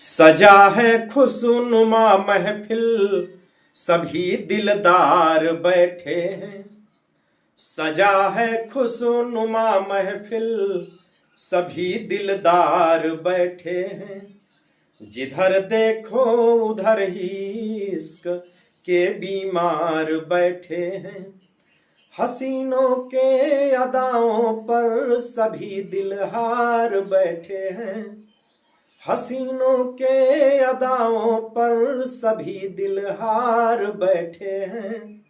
सजा है खुशनुमा महफिल, सभी दिलदार बैठे हैं। सजा है खुशनुमा महफिल, सभी दिलदार बैठे हैं। जिधर देखो उधर ही इश्क के बीमार बैठे हैं। हसीनों के अदाओं पर सभी दिलहार बैठे हैं। हसीनों के अदाओं पर सभी दिलहार बैठे हैं।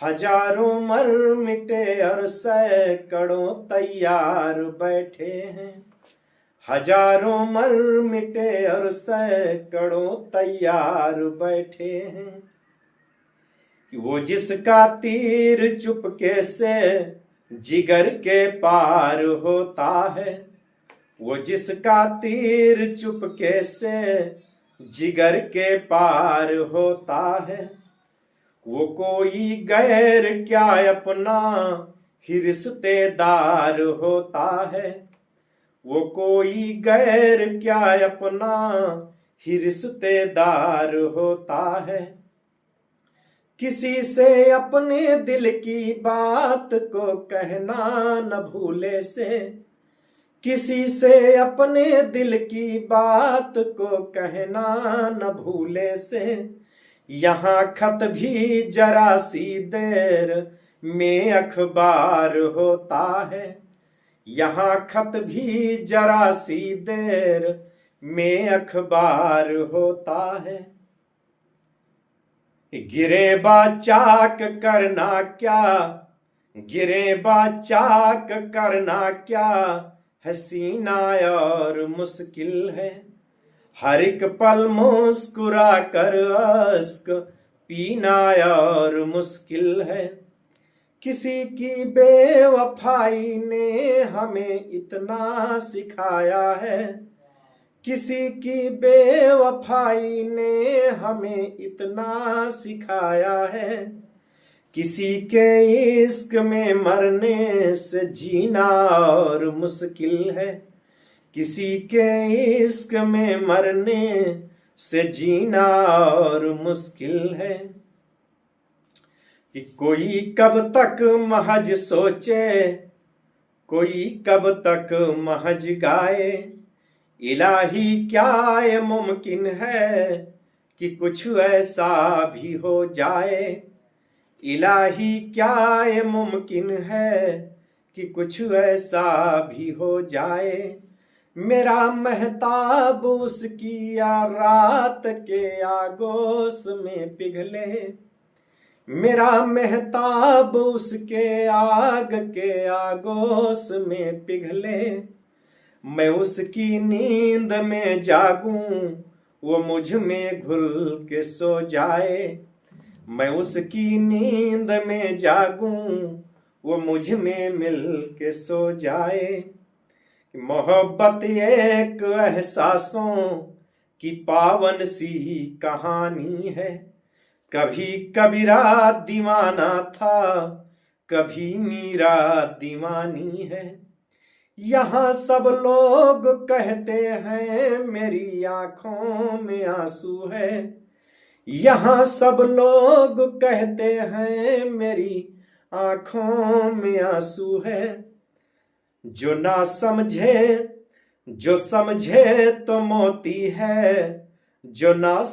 हजारों मर मिटे और सैकड़ों तैयार बैठे हैं। हजारों मर मिटे और सैकड़ों तैयार बैठे हैं। वो जिसका तीर चुपके से जिगर के पार होता है, वो जिसका तीर चुपके से जिगर के पार होता है। वो कोई गैर क्या अपना ही रिश्तेदार होता है। वो कोई गैर क्या अपना ही रिश्तेदार होता है। किसी से अपने दिल की बात को कहना न भूले से, किसी से अपने दिल की बात को कहना न भूले से। यहाँ खत भी जरा सी देर में अखबार होता है। यहाँ खत भी जरा सी देर में अखबार होता है। गिरे बाचाक करना क्या, गिरे बाचाक करना क्या, हसीना और मुश्किल है। हर एक पल मुस्कुरा कर अश्क पीना और मुश्किल है। किसी की बेवफाई ने हमें इतना सिखाया है। किसी की बेवफाई ने हमें इतना सिखाया है। किसी के इश्क में मरने से जीना और मुश्किल है। किसी के इश्क में मरने से जीना और मुश्किल है। कि कोई कब तक महज सोचे, कोई कब तक महज गाए। इलाही क्या ये मुमकिन है कि कुछ ऐसा भी हो जाए। इलाही क्या ये मुमकिन है कि कुछ ऐसा भी हो जाए। मेरा महताब उसकी रात के आगोश में पिघले। मेरा महताब उसके आग के आगोश में पिघले। मैं उसकी नींद में जागूं, वो मुझ में घुल के सो जाए। मैं उसकी नींद में जागूं, वो मुझ में मिल के सो जाए। मोहब्बत एक एहसासों की पावन सी कहानी है। कभी कबीरा दीवाना था, कभी मीरा दीवानी है। यहाँ सब लोग कहते हैं मेरी आंखों में आंसू है। यहाँ सब लोग कहते हैं मेरी आंखों में आंसू है। जो ना समझे, जो समझे तो मोती है, जो ना